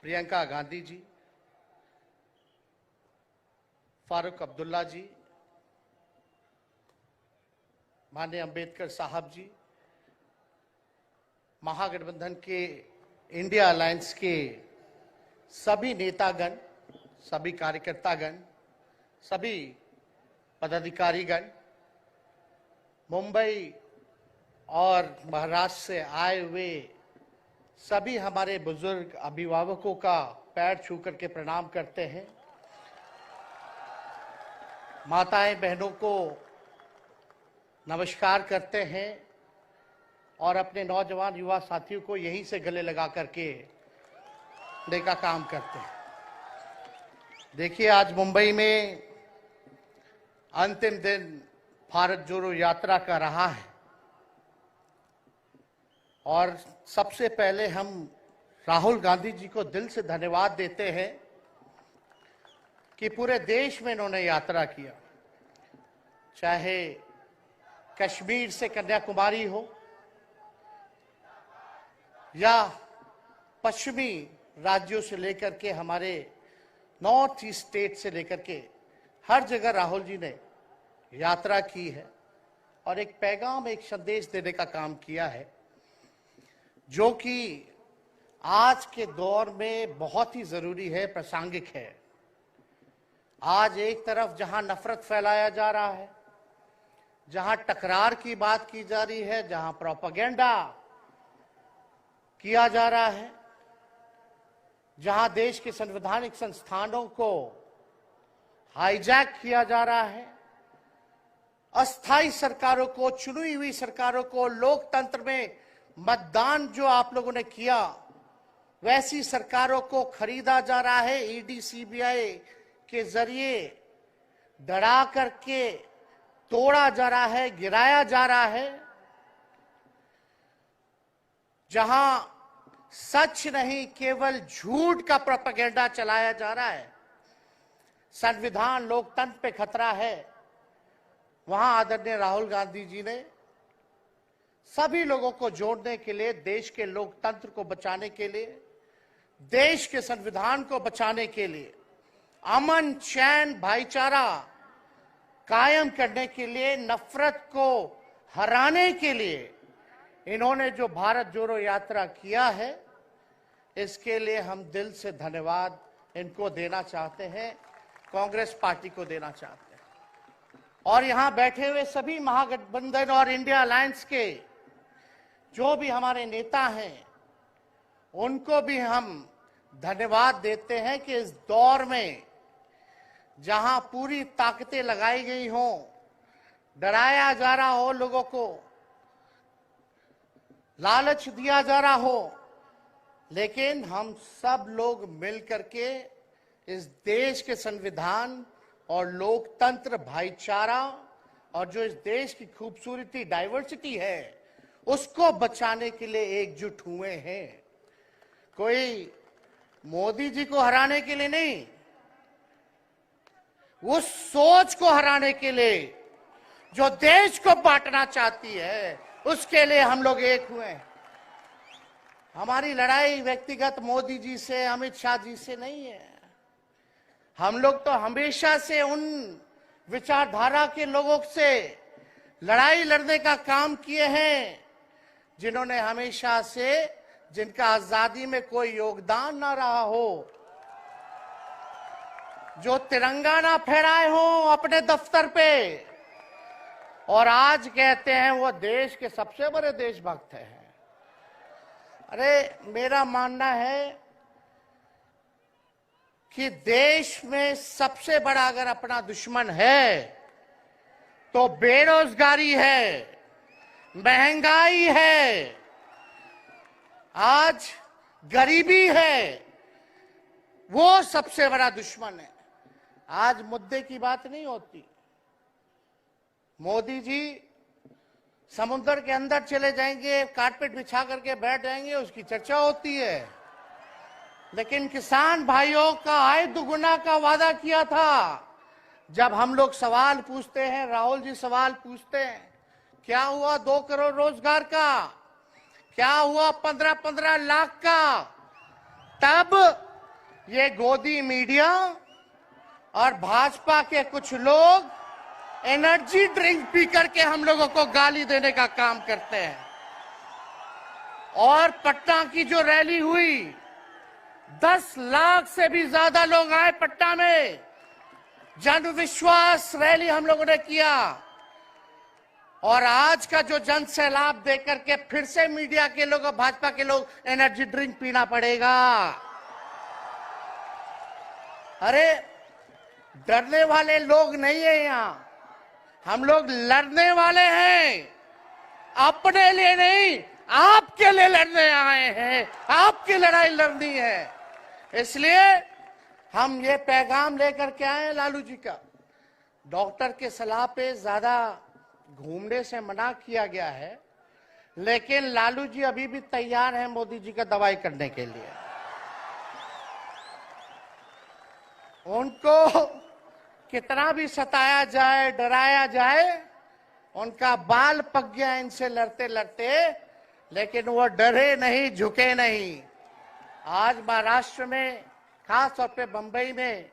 प्रियंका गांधी जी, फारूक अब्दुल्ला जी, माननीय अंबेडकर साहब जी, महागठबंधन के इंडिया अलायंस के सभी नेतागण, सभी कार्यकर्तागण, सभी पदाधिकारीगण, मुंबई और महाराष्ट्र से आए हुए सभी हमारे बुजुर्ग अभिभावकों का पैर छू करके प्रणाम करते हैं। माताएं बहनों को नमस्कार करते हैं और अपने नौजवान युवा साथियों को यहीं से गले लगा करके देने का काम करते हैं। देखिए, आज मुंबई में अंतिम दिन भारत जोड़ो यात्रा का रहा है और सबसे पहले हम राहुल गांधी जी को दिल से धन्यवाद देते हैं कि पूरे देश में इन्होंने यात्रा किया, चाहे कश्मीर से कन्याकुमारी हो या पश्चिमी राज्यों से लेकर के हमारे नॉर्थ ईस्ट स्टेट से लेकर के हर जगह राहुल जी ने यात्रा की है और एक पैगाम, एक संदेश देने का काम किया है, जो कि आज के दौर में बहुत ही जरूरी है, प्रासंगिक है। आज एक तरफ जहां नफरत फैलाया जा रहा है, जहां टकरार की बात की जा रही है, जहां प्रोपेगेंडा किया जा रहा है, जहां देश के संवैधानिक संस्थानों को हाईजैक किया जा रहा है, अस्थायी सरकारों को, चुनी हुई सरकारों को, लोकतंत्र में मतदान जो आप लोगों ने किया वैसी सरकारों को खरीदा जा रहा है, ईडी सीबीआई के जरिए डरा करके तोड़ा जा रहा है, गिराया जा रहा है। जहां सच नहीं, केवल झूठ का प्रोपेगेंडा चलाया जा रहा है, संविधान लोकतंत्र पे खतरा है, वहां आदरणीय राहुल गांधी जी ने सभी लोगों को जोड़ने के लिए, देश के लोकतंत्र को बचाने के लिए, देश के संविधान को बचाने के लिए, अमन चैन भाईचारा कायम करने के लिए, नफरत को हराने के लिए इन्होंने जो भारत जोड़ो यात्रा किया है, इसके लिए हम दिल से धन्यवाद इनको देना चाहते हैं, कांग्रेस पार्टी को देना चाहते हैं। और यहां बैठे हुए सभी महागठबंधन और इंडिया अलायंस के जो भी हमारे नेता हैं, उनको भी हम धन्यवाद देते हैं कि इस दौर में जहां पूरी ताकतें लगाई गई हों, डराया जा रहा हो, लोगों को लालच दिया जा रहा हो, लेकिन हम सब लोग मिलकर के इस देश के संविधान और लोकतंत्र, भाईचारा और जो इस देश की खूबसूरती, डाइवर्सिटी है, उसको बचाने के लिए एकजुट हुए हैं। कोई मोदी जी को हराने के लिए नहीं, उस सोच को हराने के लिए जो देश को बांटना चाहती है, उसके लिए हम लोग एक हुए हैं। हमारी लड़ाई व्यक्तिगत मोदी जी से, अमित शाह जी से नहीं है। हम लोग तो हमेशा से उन विचारधारा के लोगों से लड़ाई लड़ने का काम किए हैं जिन्होंने हमेशा से, जिनका आजादी में कोई योगदान ना रहा हो, जो तिरंगा ना फहराए हो अपने दफ्तर पे, और आज कहते हैं वो देश के सबसे बड़े देशभक्त हैं। अरे, मेरा मानना है कि देश में सबसे बड़ा अगर अपना दुश्मन है तो बेरोजगारी है, महंगाई है, आज गरीबी है, वो सबसे बड़ा दुश्मन है। आज मुद्दे की बात नहीं होती। मोदी जी समुद्र के अंदर चले जाएंगे, कारपेट बिछा करके बैठ जाएंगे, उसकी चर्चा होती है। लेकिन किसान भाइयों का आय दुगुना का वादा किया था। जब हम लोग सवाल पूछते हैं, राहुल जी सवाल पूछते हैं, क्या हुआ 2 करोड़ रोजगार का, क्या हुआ 15-15 लाख का, तब ये गोदी मीडिया और भाजपा के कुछ लोग एनर्जी ड्रिंक पी करके हम लोगों को गाली देने का काम करते हैं। और पटना की जो रैली हुई, 10 लाख से भी ज्यादा लोग आए पटना में। जन विश्वास रैली हम लोगों ने किया और आज का जो जन सैलाब देकर के फिर से मीडिया के लोग और भाजपा के लोग एनर्जी ड्रिंक पीना पड़ेगा। अरे डरने वाले लोग नहीं है यहां, हम लोग लड़ने वाले हैं। अपने लिए नहीं, आपके लिए लड़ने आए हैं, आपकी लड़ाई लड़नी है। इसलिए हम ये पैगाम लेकर के आए हैं लालू जी का। डॉक्टर के सलाह पे ज्यादा घूमने से मना किया गया है, लेकिन लालू जी अभी भी तैयार हैं मोदी जी का दवाई करने के लिए। उनको कितना भी सताया जाए, डराया जाए, उनका बाल पक गया इनसे लड़ते लड़ते, लेकिन वो डरे नहीं, झुके नहीं। आज महाराष्ट्र में, खास तौर पे बंबई में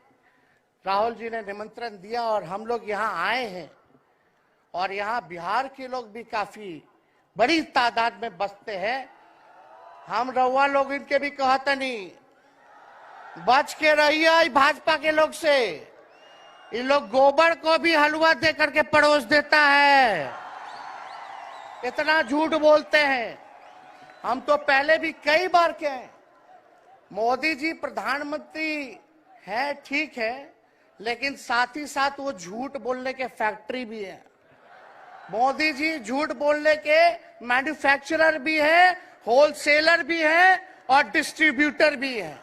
राहुल जी ने निमंत्रण दिया और हम लोग यहाँ आए हैं। और यहाँ बिहार के लोग भी काफी बड़ी तादाद में बसते हैं। हम रउआ लोग इनके भी कहते नहीं, बच के रहिए भाजपा के लोग से। ये लोग गोबर को भी हलवा दे करके परोस देता है, इतना झूठ बोलते हैं। हम तो पहले भी कई बार कहे, मोदी जी प्रधानमंत्री है ठीक है, लेकिन साथ ही साथ वो झूठ बोलने के फैक्ट्री भी है। मोदी जी झूठ बोलने के मैन्युफैक्चरर भी है, होलसेलर भी है और डिस्ट्रीब्यूटर भी है।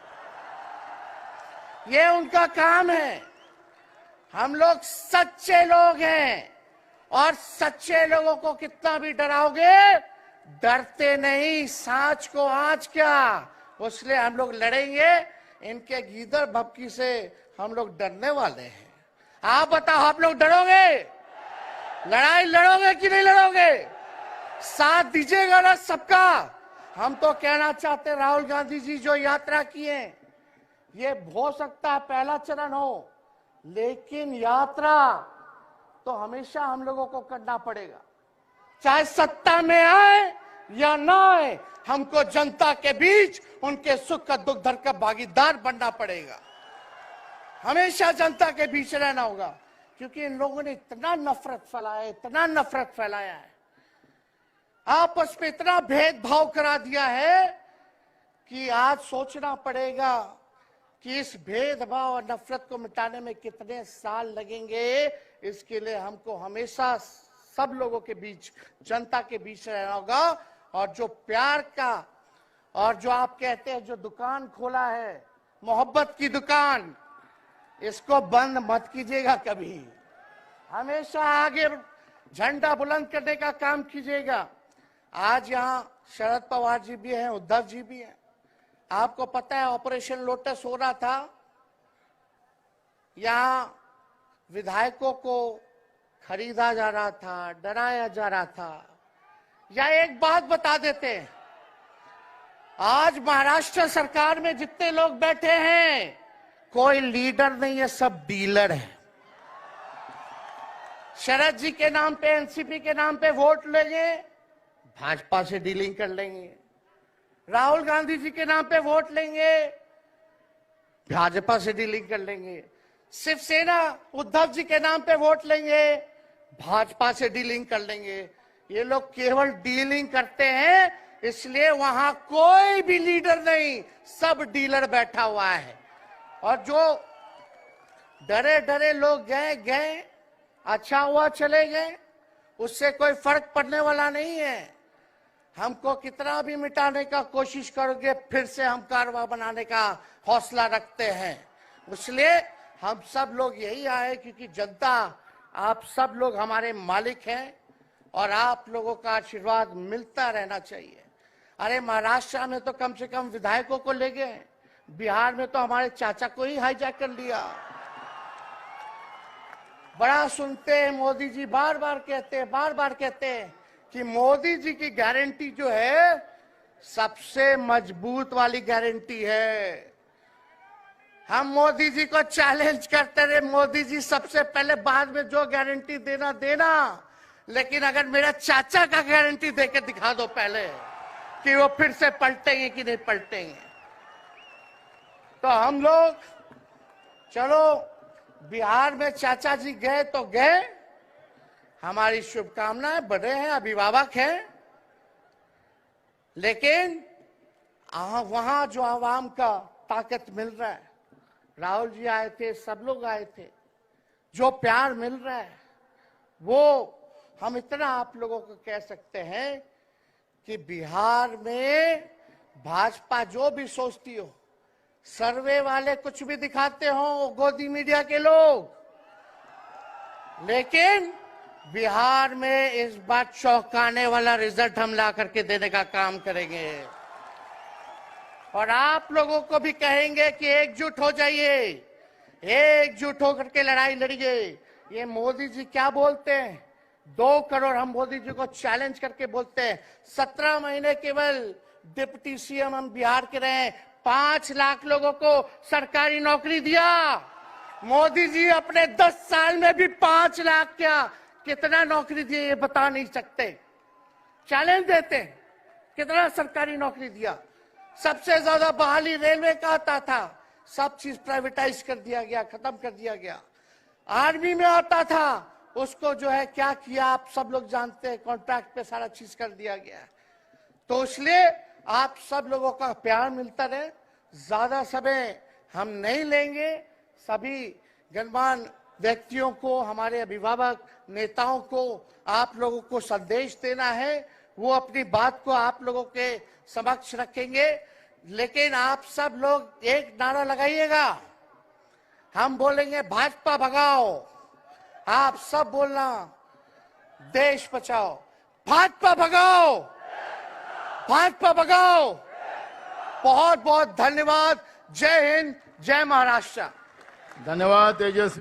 ये उनका काम है। हम लोग सच्चे लोग हैं और सच्चे लोगों को कितना भी डराओगे, डरते नहीं। सांच को आंच क्या, इसलिए हम लोग लड़ेंगे। इनके गीदड़ भपकी से हम लोग डरने वाले हैं। आप बताओ, आप लोग डरोगे? लड़ाई लड़ोगे कि नहीं लड़ोगे? साथ दीजिएगा ना सबका। हम तो कहना चाहते, राहुल गांधी जी जो यात्रा किए, ये हो सकता है पहला चरण हो, लेकिन यात्रा तो हमेशा हम लोगों को करना पड़ेगा। चाहे सत्ता में आए या ना आए, हमको जनता के बीच उनके सुख का दुख दर्द का भागीदार बनना पड़ेगा। हमेशा जनता के बीच रहना होगा, क्योंकि इन लोगों ने इतना नफरत फैलाया, इतना नफरत फैलाया है, आपस में इतना भेदभाव करा दिया है कि आज सोचना पड़ेगा कि इस भेदभाव और नफरत को मिटाने में कितने साल लगेंगे। इसके लिए हमको हमेशा सब लोगों के बीच, जनता के बीच रहना होगा। और जो प्यार का, और जो आप कहते हैं जो दुकान खोला है, मोहब्बत की दुकान, इसको बंद मत कीजिएगा कभी। हमेशा आगे झंडा बुलंद करने का काम कीजिएगा। आज यहाँ शरद पवार जी भी हैं, उद्धव जी भी हैं। आपको पता है ऑपरेशन लोटस हो रहा था, यहाँ विधायकों को खरीदा जा रहा था, डराया जा रहा था। या एक बात बता देते हैं, आज महाराष्ट्र सरकार में जितने लोग बैठे हैं, कोई लीडर नहीं है, सब डीलर है। शरद जी के नाम पे, एनसीपी के नाम पे वोट लेंगे, भाजपा से डीलिंग कर लेंगे। राहुल गांधी जी के नाम पे वोट लेंगे, भाजपा से डीलिंग कर लेंगे। शिवसेना उद्धव जी के नाम पे वोट लेंगे, भाजपा से डीलिंग कर लेंगे। ये लोग केवल डीलिंग करते हैं, इसलिए वहां कोई भी लीडर नहीं, सब डीलर बैठा हुआ है। और जो डरे डरे लोग गए, अच्छा हुआ चले गए, उससे कोई फर्क पड़ने वाला नहीं है। हमको कितना भी मिटाने का कोशिश करोगे, फिर से हम कारवा बनाने का हौसला रखते हैं। इसलिए हम सब लोग यही आए, क्योंकि जनता, आप सब लोग हमारे मालिक हैं और आप लोगों का आशीर्वाद मिलता रहना चाहिए। अरे महाराष्ट्र में तो कम से कम विधायकों को ले गए, बिहार में तो हमारे चाचा को ही हाईजैक कर लिया। बड़ा सुनते हैं, मोदी जी बार बार कहते हैं कि मोदी जी की गारंटी जो है सबसे मजबूत वाली गारंटी है। हम मोदी जी को चैलेंज करते रहे, मोदी जी सबसे पहले बाद में जो गारंटी देना देना, लेकिन अगर मेरा चाचा का गारंटी देके दिखा दो पहले कि वो फिर से पलटेंगे कि नहीं पलटेंगे। तो हम लोग चलो बिहार में चाचा जी गए तो गए, हमारी शुभकामनाएं, बड़े हैं, अभिभावक हैं, लेकिन वहां जो आवाम का ताकत मिल रहा है, राहुल जी आए थे, सब लोग आए थे, जो प्यार मिल रहा है वो हम इतना आप लोगों को कह सकते हैं कि बिहार में भाजपा जो भी सोचती हो, सर्वे वाले कुछ भी दिखाते हो, गोदी मीडिया के लोग, लेकिन बिहार में इस बार चौंकाने वाला रिजल्ट हम ला करके देने का काम करेंगे। और आप लोगों को भी कहेंगे कि एकजुट हो जाइए, एकजुट होकर के लड़ाई लड़िए। ये मोदी जी क्या बोलते हैं, 2 करोड़, हम मोदी जी को चैलेंज करके बोलते हैं 17 महीने केवल डिप्टी सीएम हम बिहार के रहे, 5 लाख लोगों को सरकारी नौकरी दिया। मोदी जी अपने 10 साल में भी 5 लाख क्या कितना नौकरी दिए ये बता नहीं सकते। चैलेंज देते हैं, कितना सरकारी नौकरी दिया। सबसे ज्यादा बहाली रेलवे का आता था, सब चीज प्राइवेटाइज कर दिया गया, खत्म कर दिया गया। आर्मी में आता था, उसको जो है क्या किया आप सब लोग जानते हैं, कॉन्ट्रैक्ट पे सारा चीज कर दिया गया। तो इसलिए आप सब लोगों का प्यार मिलता रहे, ज्यादा समय हम नहीं लेंगे। सभी गणमान्य व्यक्तियों को, हमारे अभिभावक नेताओं को आप लोगों को संदेश देना है, वो अपनी बात को आप लोगों के समक्ष रखेंगे। लेकिन आप सब लोग एक नारा लगाइएगा, हम बोलेंगे भाजपा भगाओ, आप सब बोलना देश बचाओ, भाजपा भगाओ, भाजपा भगाओ। बहुत बहुत धन्यवाद। जय हिंद, जय महाराष्ट्र। धन्यवाद तेजस्वी।